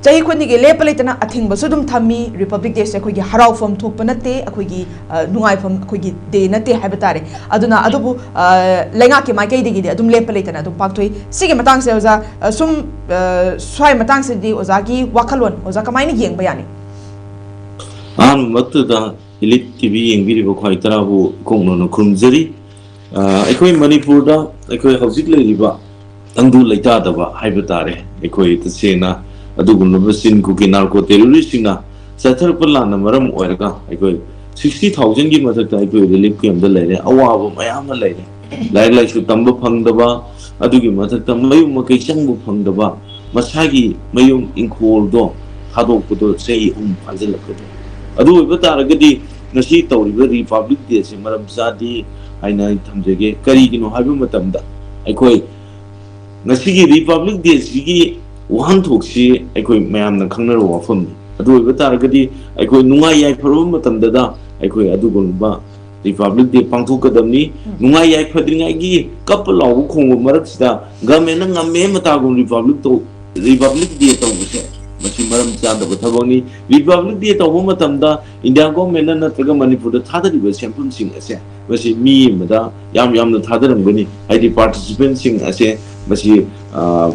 chahi khuni ge lepa letana athing basu dum thami Republic Day se khogi harau fam thokpa nate akogi nungai fam akogi de nate habatare aduna adubu lenga ke mai kai de gi adum lepa letana adum paktoi sige matang se oza sum swai matang se di oza gi wakalon oza kamai ni yeng bayani matuda ELITETV yengbi ko itara bu kongno no krumjari ekoi Manipur da ekoi hojik leiba angdu leita da ba haibatare ekoi tsena adugun basin ku ki narco terrorist na sathar pala na maram oiraga ekoi 60,000 gi mathak ekoi relief camp da leire awa mayam leire lai su tamba phangdaba adugi mathak mayum makai changbu phangdaba masagi mayum inkol do hadok pudo sei phajil lakado adu ibataragadi nasi tawriba Republic Day se maram sadi aina thamjege karigino haibu matamda ekoi nasi Republic Day gi wahan thoksi ekoi mayam na khangnar wafam adu ibataragadi ekoi nungai yai pharum matamda da ekoi adu gonba Republic Day pangthokadamni nungai yai phadringai gi kapalaw khong marak sida game na ngame matagun Republic Day tawuse masi maram chanda bathabani Republic Day tawbo matamda India government na taga Manipur da thadariba sample sing ase masi mi mada yam na thadarangbani haidi participants sing ase masi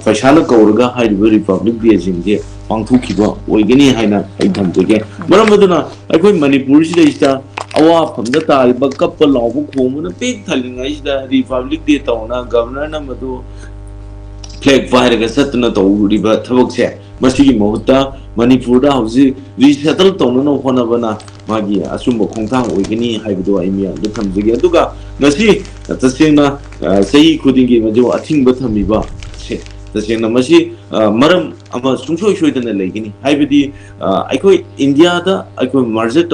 faisana kauraga haidi Republic Day jingge pangthokiba oigani haina aidhamjege maram aduna aikoi Manipur sida ista awa phamda tariba kappa lawbu khomuna pek thalingai sida Republic Day tawna governor na madu flag fire ga satna tawriba thabakse masigi mohta Manipur da hausi resettle tawna no hona bana magi asumba khongthang oigani haibudo aimia da thamjege aduga ngasi tasena sei khudingi majo athingba thamiba se tasena masi maram ama sungsoi soidana leigini haibidi aikoi India da aikoi merger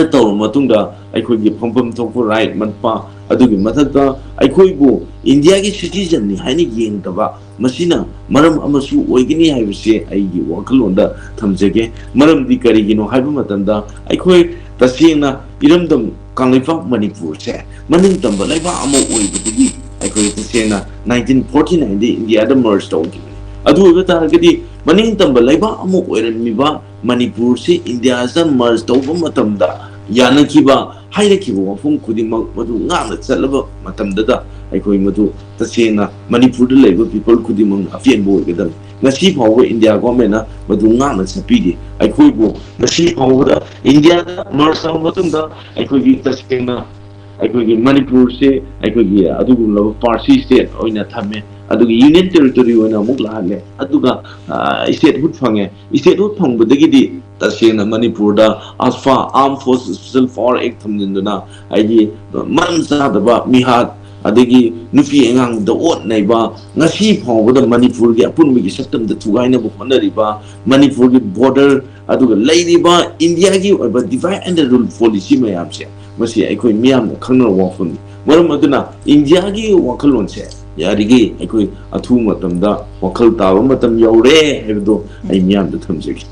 taw matungda aikoi gi phampam thokpu right manpa adugi mathakta aikoi bu India gi citizen ni haini yengtaba masina maram amasu oigini haibse aigi wakalonda thamjege maram di karigino haibu matanda aikoi tasena iramdam kanglaifa Manipur se maning tamba laiba amo oibudigi aikoi tasena 1949 di India da merge tawgi adu ibataragadi maning tamba laiba amo oiranmiba Manipur se India sa merge tawba matamda yanakiba hairakiba wafum khudimang madu ngana chalaba matamda da aikoi madu tasena Manipur da laiba people khudimang afian bo gedam ngasi phawa India government na madu ngana chapidi aikoi bo ngasi phawa da India da merge taw matumda aikoi gi tasena aikoi gi Manipur se aikoi gi adugu laba parsi state oina thame adugi union territory oina muk lahale aduga statehood phange statehood phangbadagi tasena Manipur da asfa armed forces special for act thamjinduna aigi mansa daba mihat adagi nufi engang da ot naiba ngasi phawda Manipur gi apun mi saktam da thugaina bu honariba Manipur gi border aduga leiriba India gi oba divide and rule policy mayamse masi aikoi miyam khangna wafun maram aduna India gi wakalon se yarigi aikoi athu matamda wakal tawa matam yaure hebdo ai miyam da thamjegi